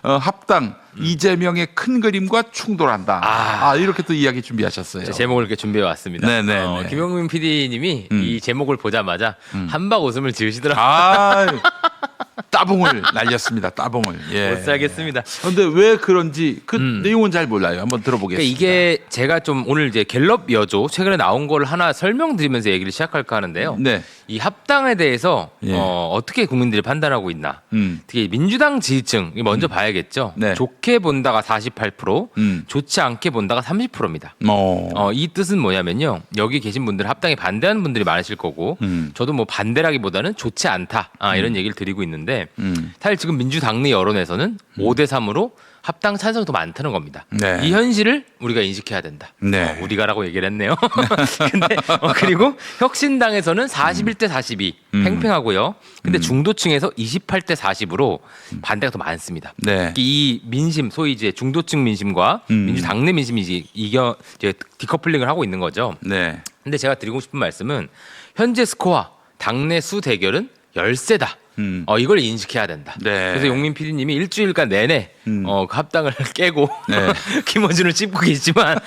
합당 이재명의 큰 그림과 충돌한다. 이렇게 또 이야기 준비하셨어요. 제목을 이렇게 준비해 왔습니다. 네네. 김용민 PD님이 이 제목을 보자마자 한박 웃음을 지으시더라고요. 따봉을 날렸습니다. 따봉을. 예. 못 살겠습니다. 그런데 왜 그런지 그 내용은 잘 몰라요. 한번 들어보겠습니다. 그러니까 이게 제가 좀 오늘 이제 갤럽 여조 최근에 나온 걸 하나 설명드리면서 얘기를 시작할까 하는데요. 네. 이 합당에 대해서 예. 어떻게 국민들이 판단하고 있나. 특히 민주당 지지층이 먼저 봐야겠죠. 네. 좋게 본다가 48%, 좋지 않게 본다가 30%입니다. 이 뜻은 뭐냐면요. 여기 계신 분들 합당에 반대하는 분들이 많으실 거고 저도 뭐 반대라기보다는 좋지 않다. 이런 얘기를 드리고 있는데 사실 지금 민주당내 여론에서는 5대3으로 합당 찬성이 더 많다는 겁니다. 네. 이 현실을 우리가 인식해야 된다. 네. 우리가라고 얘기를 했네요. 근데 그리고 혁신당에서는 41대 42 팽팽하고요. 근데 중도층에서 28대 40으로 반대가 더 많습니다. 네. 이 민심, 소위 이제 중도층 민심과 민주당내 민심이 이제 디커플링을 하고 있는 거죠. 네. 근데 제가 드리고 싶은 말씀은 현재 스코어 당내 수 대결은 열세다. 이걸 인식해야 된다. 네. 그래서 용민 PD님이 일주일간 내내 그 합당을 깨고 네. 김어준을 찝고 계시지만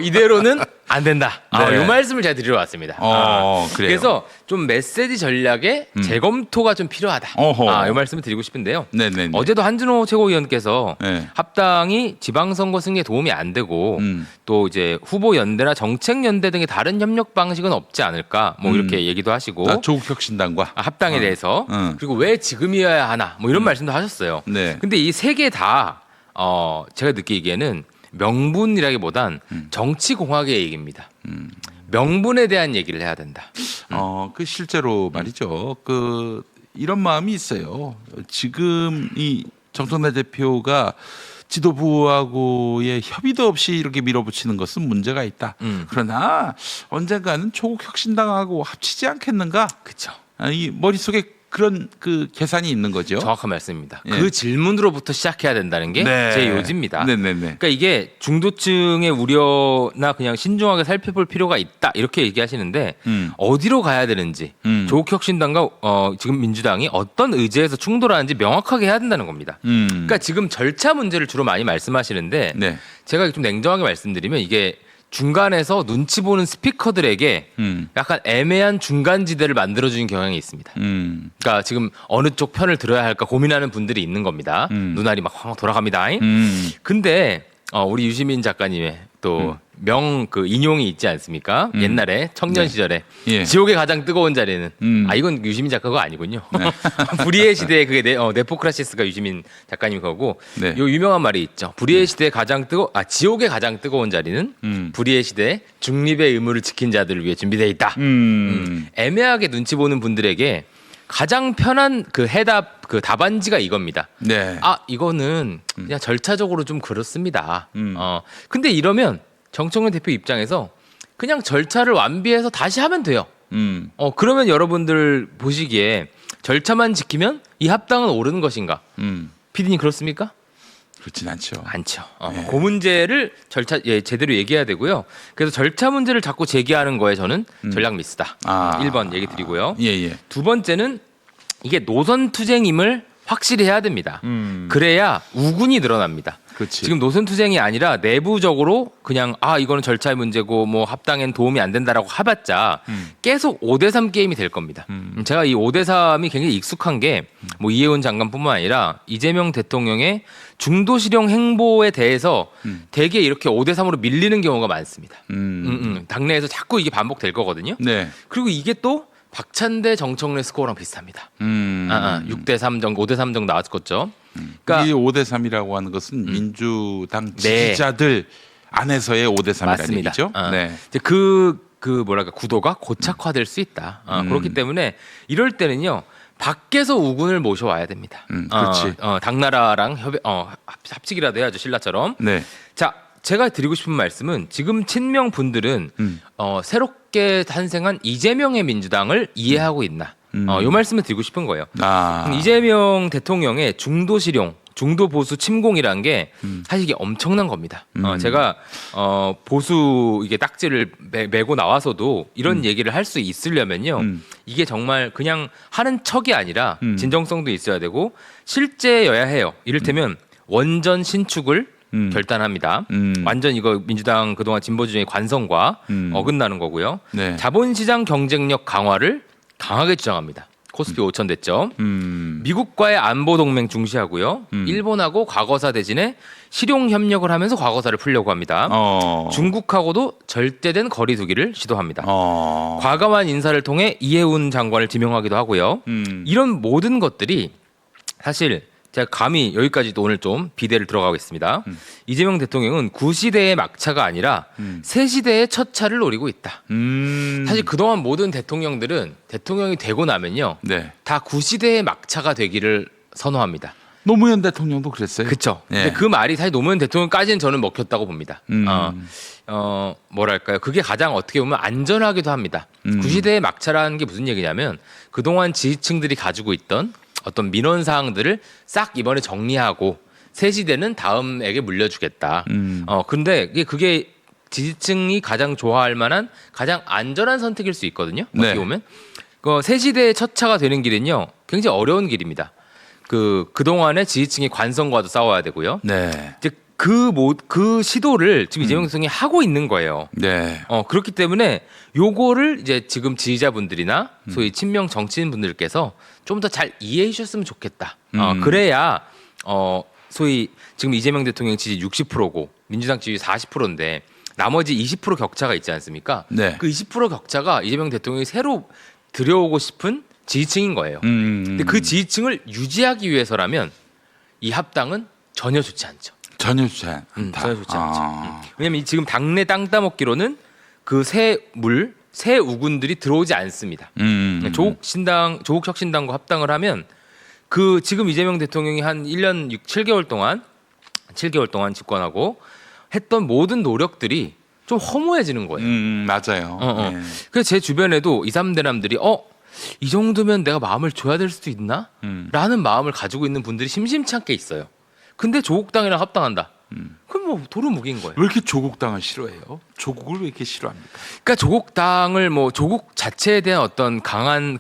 이대로는 안 된다. 네. 이 말씀을 제가 드리러 왔습니다. 그래요. 그래서 좀 메시지 전략의 재검토가 좀 필요하다. 이 말씀을 드리고 싶은데요. 네네. 어제도 한준호 최고위원께서 네. 합당이 지방선거 승리에 도움이 안 되고 또 이제 후보 연대나 정책 연대 등의 다른 협력 방식은 없지 않을까 뭐 이렇게 얘기도 하시고 조국혁신당과 합당에 대해서 그리고 왜 지금이어야 하나 뭐 이런 말씀도 하셨어요. 네. 근데 이 세 개 다 제가 느끼기에는 명분이라기보단 정치공학의 얘기입니다. 명분에 대한 얘기를 해야 된다. 그 실제로 말이죠. 이런 마음이 있어요. 지금 이 정청래 대표가 지도부하고의 협의도 없이 이렇게 밀어붙이는 것은 문제가 있다. 그러나 언젠가는 조국혁신당하고 합치지 않겠는가? 그렇죠. 이 머릿속에 그런 계산이 있는 거죠. 정확한 말씀입니다. 예. 그 질문으로부터 시작해야 된다는 게 제 요지입니다. 네네네. 그러니까 이게 중도층의 우려나 그냥 신중하게 살펴볼 필요가 있다 이렇게 얘기하시는데 어디로 가야 되는지 조국혁신당과 지금 민주당이 어떤 의제에서 충돌하는지 명확하게 해야 된다는 겁니다. 그러니까 지금 절차 문제를 주로 많이 말씀하시는데 네. 제가 좀 냉정하게 말씀드리면 이게 중간에서 눈치 보는 스피커들에게 약간 애매한 중간지대를 만들어주는 경향이 있습니다. 그러니까 지금 어느 쪽 편을 들어야 할까 고민하는 분들이 있는 겁니다. 눈알이 막 확 돌아갑니다. 근데 우리 유시민 작가님의 또 그 인용이 있지 않습니까? 옛날에 청년 시절에 예. 지옥의 가장 뜨거운 자리는 이건 유시민 작가가 아니군요. 불의의 시대에 그게 네포크라시스가 유시민 작가님 거고 네. 요 유명한 말이 있죠. 불의의 시대에 지옥의 가장 뜨거운 자리는 불의의 시대에 중립의 의무를 지킨 자들을 위해 준비되어 있다. 애매하게 눈치 보는 분들에게 가장 편한 답안지가 이겁니다. 네. 이거는 그냥 절차적으로 좀 그렇습니다. 근데 이러면 정청래 대표 입장에서 그냥 절차를 완비해서 다시 하면 돼요. 그러면 여러분들 보시기에 절차만 지키면 이 합당은 오르는 것인가? PD님 그렇습니까? 그렇진 않죠. 않죠. 그 문제를 제대로 얘기해야 되고요. 그래서 절차 문제를 자꾸 제기하는 거에 저는 전략 미스다. 1번 얘기 드리고요. 예. 두 번째는 이게 노선 투쟁임을 확실히 해야 됩니다. 그래야 우군이 늘어납니다. 그렇지. 지금 노선 투쟁이 아니라 내부적으로 그냥 이거는 절차의 문제고 뭐 합당엔 도움이 안 된다라고 해봤자 계속 5대3 게임이 될 겁니다. 제가 이 5대3이 굉장히 익숙한 게 뭐 이해운 장관뿐만 아니라 이재명 대통령의 중도 실형 행보에 대해서 되게 이렇게 5대3으로 밀리는 경우가 많습니다. 당내에서 자꾸 이게 반복될 거거든요. 네. 그리고 이게 또 박찬대 정청래 스코어랑 비슷합니다. 6대3 정도, 5대3 정도 나왔었죠. 그러니까 이 5대3이라고 하는 것은 민주당 지지자들 안에서의 5대3이라는 맞습니다. 얘기죠. 네. 이제 구도가 고착화될 수 있다. 그렇기 때문에 이럴 때는요. 밖에서 우군을 모셔와야 됩니다. 그렇지. 당나라랑 합치기라도 해야죠. 신라처럼. 네. 자, 제가 드리고 싶은 말씀은 지금 친명 분들은 새롭게 탄생한 이재명의 민주당을 이해하고 있나? 이 말씀을 드리고 싶은 거예요. 이재명 대통령의 중도 실용, 중도 보수 침공이라는 게 사실 이게 엄청난 겁니다. 제가 보수 이게 딱지를 메고 나와서도 이런 얘기를 할 수 있으려면요. 이게 정말 그냥 하는 척이 아니라 진정성도 있어야 되고 실제여야 해요. 이를테면 원전 신축을 결단합니다. 완전 이거 민주당 그동안 진보 주장의 관성과 어긋나는 거고요. 네. 자본시장 경쟁력 강화를 강하게 주장합니다. 코스피 5천 됐죠. 미국과의 안보 동맹 중시하고요. 일본하고 과거사 대신에 실용 협력을 하면서 과거사를 풀려고 합니다. 중국하고도 절대된 거리 두기를 시도합니다. 과감한 인사를 통해 이해운 장관을 지명하기도 하고요. 이런 모든 것들이 사실 제가 감히 여기까지도 오늘 좀 비대를 들어가겠습니다. 이재명 대통령은 구시대의 막차가 아니라 새시대의 첫 차를 노리고 있다. 사실 그동안 모든 대통령들은 대통령이 되고 나면요. 네. 다 구시대의 막차가 되기를 선호합니다. 노무현 대통령도 그랬어요. 그렇죠. 네. 근데 그 말이 사실 노무현 대통령까지는 저는 먹혔다고 봅니다. 뭐랄까요? 그게 가장 어떻게 보면 안전하기도 합니다. 구시대의 막차라는 게 무슨 얘기냐면 그동안 지지층들이 가지고 있던 어떤 민원 사항들을 싹 이번에 정리하고 새 시대는 다음에게 물려주겠다. 근데 그게 지지층이 가장 좋아할 만한 가장 안전한 선택일 수 있거든요. 어떻게 네. 보면 새 시대의 첫 차가 되는 길은요, 굉장히 어려운 길입니다. 그동안의 지지층의 관성과도 싸워야 되고요. 네. 이제 그 시도를 지금 이재명 대통령이 하고 있는 거예요. 네. 그렇기 때문에 요거를 이제 지금 지지자분들이나 소위 친명 정치인분들께서 좀 더 잘 이해해 주셨으면 좋겠다. 그래야 소위 지금 이재명 대통령 지지 60%고 민주당 지지 40%인데 나머지 20% 격차가 있지 않습니까? 네. 그 20% 격차가 이재명 대통령이 새로 들여오고 싶은 지지층인 거예요. 근데 그 지지층을 유지하기 위해서라면 이 합당은 전혀 좋지 않죠. 전혀 좋지 않다. 전혀 좋지 않죠. 왜냐하면 지금 당내 땅 따먹기로는 그 새 우군들이 들어오지 않습니다. 조국혁신당과 합당을 하면 지금 이재명 대통령이 한 1년 7개월 동안 집권하고 했던 모든 노력들이 좀 허무해지는 거예요. 맞아요. 네. 그래서 제 주변에도 2, 3대남들이 이 정도면 내가 마음을 줘야 될 수도 있나? 라는 마음을 가지고 있는 분들이 심심치 않게 있어요. 근데 조국당이랑 합당한다. 그럼 뭐 도루묵인 거예요. 왜 이렇게 조국당을 싫어해요? 조국을 왜 이렇게 싫어합니까? 그러니까 조국 자체에 대한 어떤 강한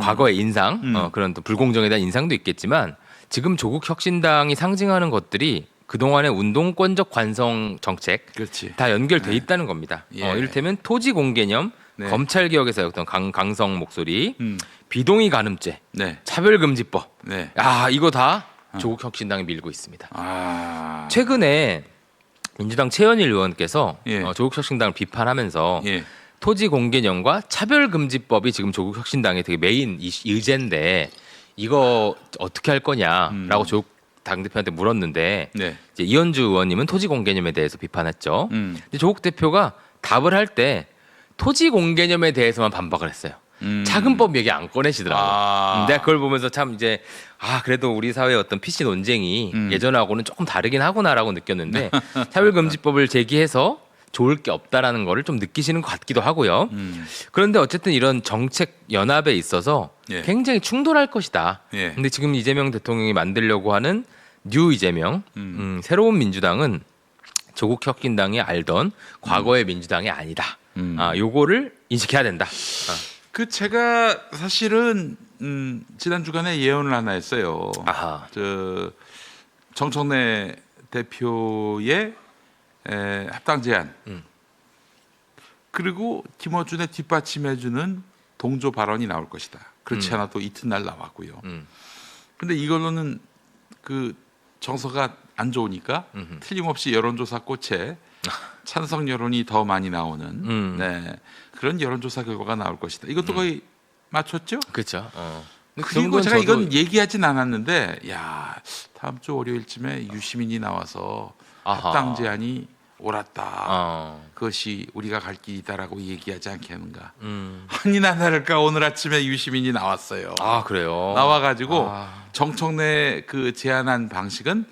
과거의 인상, 그런 또 불공정에 대한 인상도 있겠지만 지금 조국 혁신당이 상징하는 것들이 그동안의 운동권적 관성 정책 그렇지. 다 연결돼 있다는 겁니다. 예. 이를테면 토지 공개념, 네. 검찰 개혁에서 어떤 강성 목소리, 비동의 간음죄, 네. 차별금지법. 네. 이거 다 조국 혁신당이 밀고 있습니다. 아. 최근에 민주당 최현일 의원께서 예. 조국 혁신당을 비판하면서 예. 토지 공개념과 차별금지법이 지금 조국 혁신당의 되게 메인 의제인데 이거 어떻게 할 거냐라고 조국 당대표한테 물었는데 네. 이제 이현주 의원님은 토지 공개념에 대해서 비판했죠. 근데 조국 대표가 답을 할 때 토지 공개념에 대해서만 반박을 했어요. 차금법 얘기 안 꺼내시더라고요. 내가 그걸 보면서 참 이제 그래도 우리 사회의 어떤 PC 논쟁이 예전하고는 조금 다르긴 하구나라고 느꼈는데 차별금지법을 제기해서 좋을 게 없다라는 거를 좀 느끼시는 것 같기도 하고요. 그런데 어쨌든 이런 정책 연합에 있어서 예. 굉장히 충돌할 것이다. 예. 근데 지금 이재명 대통령이 만들려고 하는 뉴 이재명, 새로운 민주당은 조국 혁신당이 알던 과거의 민주당이 아니다. 요거를 인식해야 된다. 제가 사실은 지난 주간에 예언을 하나 했어요. 아하. 정청래 대표의 합당 제안 그리고 김어준의 뒷받침해주는 동조 발언이 나올 것이다. 그렇지 않아도 이튿날 나왔고요. 근데 이걸로는 정서가 안 좋으니까 틀림없이 여론조사 꽃에 찬성 여론이 더 많이 나오는 그런 여론조사 결과가 나올 것이다. 이것도 거의 맞췄죠? 그렇죠. 그리고 제가 이건 얘기하진 않았는데 다음 주 월요일쯤에 유시민이 나와서 합당 제안이 옳았다. 그것이 우리가 갈 길이다라고 얘기하지 않겠는가. 아니나 다를까 오늘 아침에 유시민이 나왔어요. 그래요. 나와가지고 정청래 제안한 방식은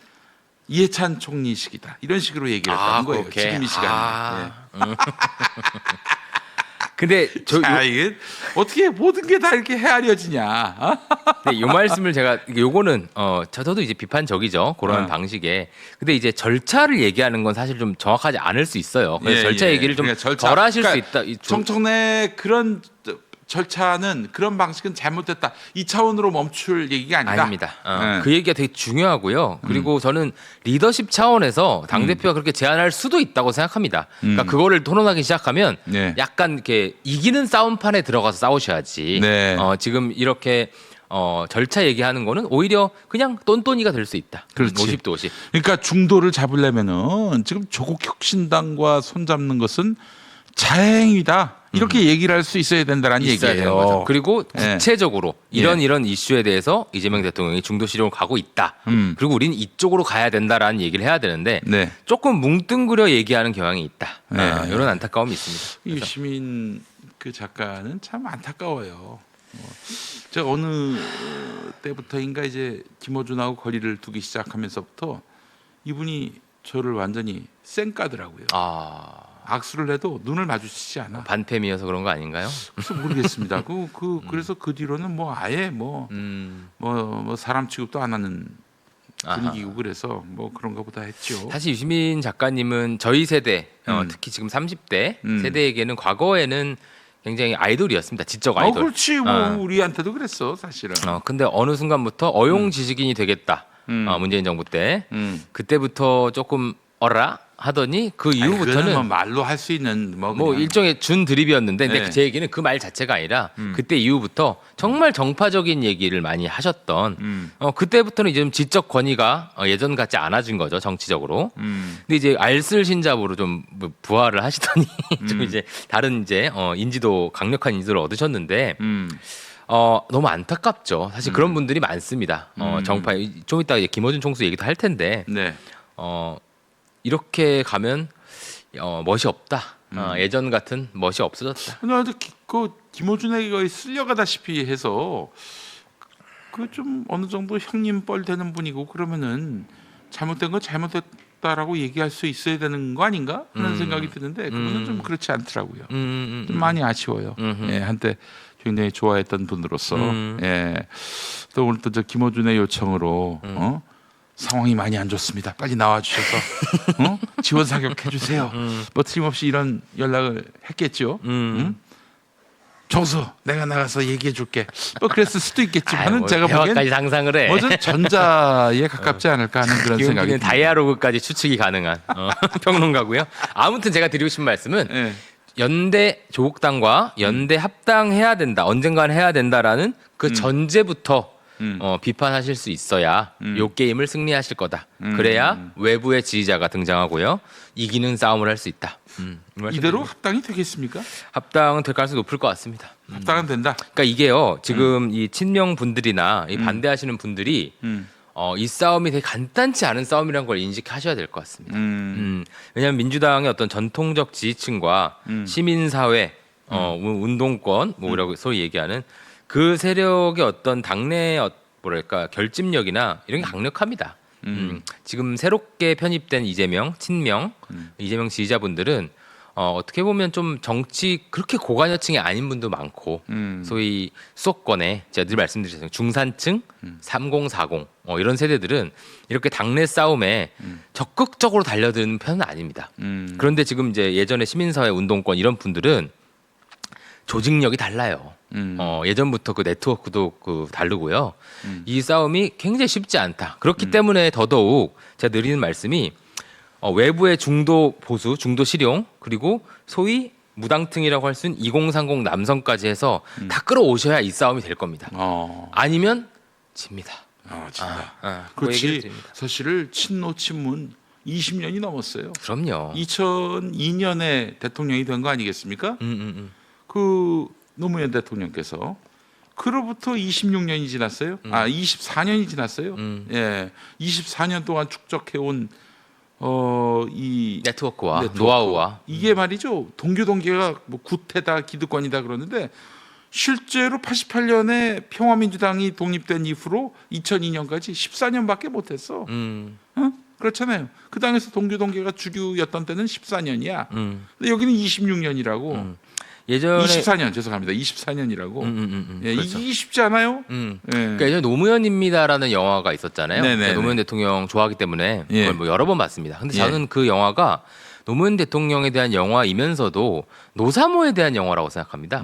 이해찬 총리식이다. 이런 식으로 얘기를 했다는 거예요. 그렇게. 지금 이 시간에. 근데 이게 어떻게 모든 게 다 이렇게 헤아려지냐? 이 말씀을 제가 요거는 저도 이제 비판적이죠. 그런 방식에. 근데 이제 절차를 얘기하는 건 사실 좀 정확하지 않을 수 있어요. 그래서 절차 얘기를 좀 덜 하실 수 있다. 정청래 그런 절차는 그런 방식은 잘못됐다. 이 차원으로 멈출 얘기가 아니다. 아닙니다. 네. 그 얘기가 되게 중요하고요. 그리고 저는 리더십 차원에서 당 대표가 그렇게 제안할 수도 있다고 생각합니다. 그러니까 그거를 토론하기 시작하면 네. 약간 이렇게 이기는 싸움판에 들어가서 싸우셔야지. 네. 지금 이렇게 절차 얘기하는 거는 오히려 그냥 똔똔이가 될 수 있다. 그렇지. 50대 50. 그러니까 중도를 잡으려면은 지금 조국 혁신당과 손잡는 것은 자행이다. 이렇게 얘기를 할 수 있어야 된다는 있어야 얘기예요. 되는 거죠. 그리고 네. 구체적으로 이런 이슈에 대해서 이재명 대통령이 중도 실용을 가고 있다. 그리고 우리는 이쪽으로 가야 된다라는 얘기를 해야 되는데 네. 조금 뭉뚱그려 얘기하는 경향이 있다. 네. 이런 안타까움이 있습니다. 유시민 그 작가는 참 안타까워요. 저 어느 때부터인가 이제 김어준하고 거리를 두기 시작하면서부터 이분이 저를 완전히 쌩까더라고요. 악수를 해도 눈을 마주치지 않아. 반패미여서 그런 거 아닌가요? 그래서 모르겠습니다. 그래서 그 뒤로는 뭐 아예 뭐 사람 취급도 안 하는 분위기고 그래서 뭐 그런가 보다 했죠. 사실 유시민 작가님은 저희 세대 특히 지금 30대 세대에게는 과거에는 굉장히 아이돌이었습니다. 지적 아이돌. 그렇지. 뭐 우리한테도 그랬어, 사실은. 근데 어느 순간부터 어용 지식인이 되겠다. 문재인 정부 때 그때부터 조금 어라 하더니 그 이후부터는 뭐 말로 할 수 있는 뭐 일종의 준 드립이었는데 근데 제 얘기는 그 말 자체가 아니라 그때 이후부터 정말 정파적인 얘기를 많이 하셨던 그때부터는 이제 좀 지적 권위가 예전 같지 않아진 거죠, 정치적으로. 근데 이제 알쓸신잡으로 좀 부활을 하시더니 좀 이제 다른 이제 인지도 강력한 인지도를 얻으셨는데 너무 안타깝죠. 사실 그런 분들이 많습니다. 정파 좀 이따 김어준 총수 얘기도 할 텐데 네. 이렇게 가면 멋이 없다. 예전 같은 멋이 없어졌다. 나도 그 김어준에게 거의 쓸려가다시피 해서 그 좀 어느 정도 형님 뻘 되는 분이고 그러면은 잘못된 건 잘못됐다라고 얘기할 수 있어야 되는 거 아닌가 하는 생각이 드는데 그거는 좀 그렇지 않더라고요. 좀 많이 아쉬워요. 예, 한때 굉장히 좋아했던 분으로서 예. 또 오늘 또 저 김어준의 요청으로 상황이 많이 안 좋습니다. 빨리 나와 주셔서 지원 사격해 주세요. 뭐 틀림없이 이런 연락을 했겠죠. 정수 내가 나가서 얘기해 줄게. 뭐 그랬을 수도 있겠지만은 뭐 제가 대화까지 보기엔 상상을 해. 뭐좀 전자에 가깝지 않을까 하는 그런 생각이 듭니다. 다이아로그까지 추측이 가능한 평론가고요. 아무튼 제가 드리고 싶은 말씀은 예. 연대 조국당과 연대 합당해야 된다. 언젠간 해야 된다라는 그 전제부터 비판하실 수 있어야 요 게임을 승리하실 거다. 그래야 외부의 지지자가 등장하고요. 이기는 싸움을 할 수 있다. 이대로 합당이 되겠습니까? 합당은 될 가능성이 높을 것 같습니다. 합당은 된다. 그러니까 이게요. 지금 이 친명 분들이나 이 반대하시는 분들이 이 싸움이 되게 간단치 않은 싸움이라는 걸 인식하셔야 될 것 같습니다. 왜냐하면 민주당의 어떤 전통적 지지층과 시민사회, 운동권, 뭐라고 소위 얘기하는 그 세력의 어떤 당내 뭐랄까 결집력이나 이런 게 강력합니다. 지금 새롭게 편입된 이재명, 친명, 이재명 지지자분들은 어떻게 보면 좀 정치 그렇게 고관여층이 아닌 분도 많고 소위 수도권에 제가 늘 말씀드렸잖아요. 중산층, 3040 이런 세대들은 이렇게 당내 싸움에 적극적으로 달려드는 편은 아닙니다. 그런데 지금 이제 예전에 시민사회 운동권 이런 분들은 조직력이 달라요. 예전부터 그 네트워크도 다르고요. 이 싸움이 굉장히 쉽지 않다. 그렇기 때문에 더더욱 제가 드리는 말씀이 외부의 중도 보수, 중도 실용 그리고 소위 무당층이라고 할 수 있는 2030 남성까지 해서 다 끌어오셔야 이 싸움이 될 겁니다. 아니면 집니다. 진짜. 그 얘기를 그렇지. 드립니다. 사실을 친노 친문 20년이 넘었어요. 그럼요. 2002년에 대통령이 된 거 아니겠습니까? 그 노무현 대통령께서 그로부터 26년이 지났어요. 24년이 지났어요. 예. 24년 동안 축적해온 이 네트워크와 노하우와 이게 말이죠. 동교동계가 뭐 구태다 기득권이다 그러는데 실제로 88년에 평화민주당이 독립된 이후로 2002년까지 14년밖에 못했어. 그렇잖아요. 그 당에서 동교동계가 주류였던 때는 14년이야. 근데 여기는 26년이라고. 예전에 24년 죄송합니다. 24년이라고. 예, 그렇죠. 이게 쉽지 않아요? 예. 그러니까 예전에 노무현입니다라는 영화가 있었잖아요. 네네네. 대통령 좋아하기 때문에 예. 그걸 뭐 여러 번 봤습니다. 근데 예. 저는 그 영화가 노무현 대통령에 대한 영화이면서도 노사모에 대한 영화라고 생각합니다.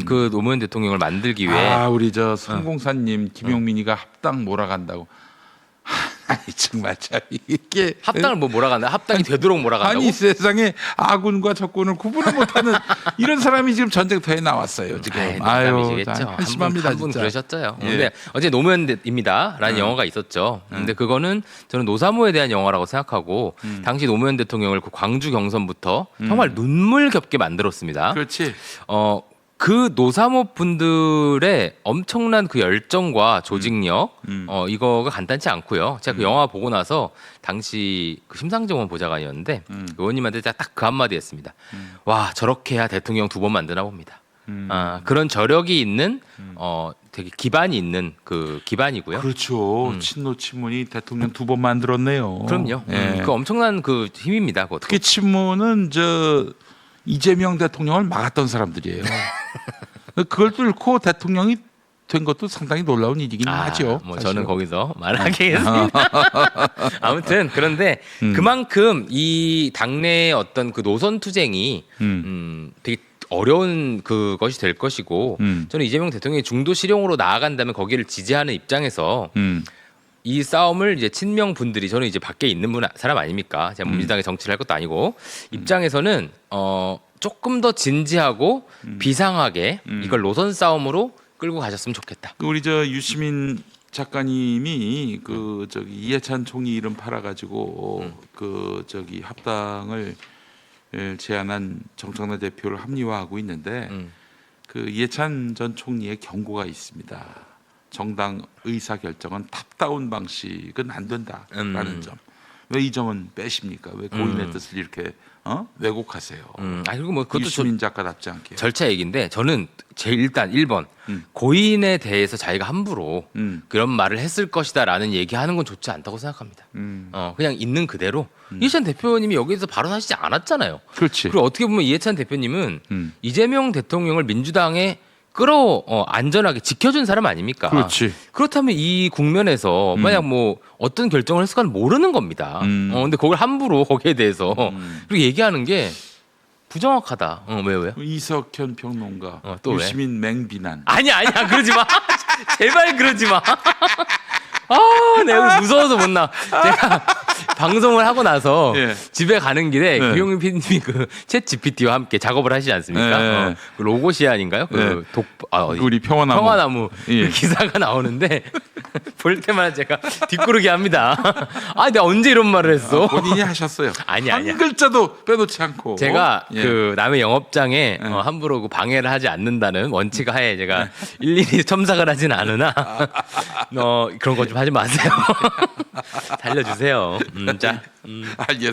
그 노무현 대통령을 만들기 위해 우리 저 성공사님 김용민이가 합당 몰아간다고. 아니 정말 참 이게 합당을 뭐 몰아간다. 합당이 되도록 몰아간다고. 아니 세상에 아군과 적군을 구분을 못하는 이런 사람이 지금 전쟁터에 나왔어요 지금. 농담이시겠죠. 한심합니다 한분 진짜. 그러셨죠. 예. 근데 어제 노무현입니다라는 영화가 있었죠. 근데 그거는 저는 노사모에 대한 영화라고 생각하고 당시 노무현 대통령을 그 광주 경선부터 정말 눈물겹게 만들었습니다. 그렇지. 그 노사모 분들의 엄청난 그 열정과 조직력, 이거가 간단치 않고요. 제가 그 영화 보고 나서 당시 그 심상정 의원 보좌관이었는데 그 의원님한테 딱 그 한마디 했습니다. 와, 저렇게 해야 대통령 2번 만드나 봅니다. 그런 저력이 있는 되게 기반이 있는 그 기반이고요. 그렇죠. 친노 친문이 대통령 2번 만들었네요. 그럼요. 예. 그 엄청난 그 힘입니다. 그것도. 특히 친문은 이재명 대통령을 막았던 사람들이에요. 그걸 뚫고 대통령이 된 것도 상당히 놀라운 일이긴 하죠. 뭐 사실은. 저는 거기서 말하겠습니다. 아무튼 그런데 그만큼 이 당내의 어떤 그 노선 투쟁이 되게 어려운 그것이 될 것이고 저는 이재명 대통령이 중도 실용으로 나아간다면 거기를 지지하는 입장에서 이 싸움을 이제 친명 분들이 저는 이제 밖에 있는 사람 아닙니까? 제가 민주당에 정치를 할 것도 아니고 입장에서는 조금 더 진지하고 비상하게 이걸 노선 싸움으로 끌고 가셨으면 좋겠다. 우리 유시민 작가님이 이해찬 총리 이름 팔아가지고 합당을 제안한 정청래 대표를 합리화하고 있는데 그 이해찬 전 총리의 경고가 있습니다. 정당 의사 결정은 탑다운 방식은 안 된다라는 점. 왜 이 점은 빼십니까? 왜 고인의 뜻을 이렇게 왜곡하세요? 그리고 뭐 그것도 유시민 작가답지 않게. 절차 얘기인데 저는 일단 1번 고인에 대해서 자기가 함부로 그런 말을 했을 것이다라는 얘기하는 건 좋지 않다고 생각합니다. 그냥 있는 그대로 이해찬 대표님이 여기서 발언하시지 않았잖아요. 그렇지. 그리고 어떻게 보면 이해찬 대표님은 이재명 대통령을 민주당에 안전하게 지켜준 사람 아닙니까? 그렇지. 그렇다면 이 국면에서 만약 뭐 어떤 결정을 했을까는 모르는 겁니다. 근데 그걸 함부로 거기에 대해서 그리고 얘기하는 게 부정확하다. 왜요? 이석현 평론가, 또 왜? 유시민 맹비난. 아니야 그러지 마. 제발 그러지 마. 내가 무서워서 못 나. 제가 방송을 하고 나서 예. 집에 가는 길에 네. 김용민 PD님이 챗 GPT와 함께 작업을 하시지 않습니까? 네. 그 로고시안인가요? 우리 평화나무. 그 기사가 나오는데 볼 때마다 제가 뒷구르기 합니다. 내가 언제 이런 말을 했어? 본인이 하셨어요. 아니야. 한 글자도 빼놓지 않고. 제가 예. 그 남의 영업장에 함부로 그 방해를 하지 않는다는 원칙 하에 제가 일일이 첨삭을 하진 않으나 그런 거 좀 하지 마세요. 살려주세요. 자. 알겠습니다.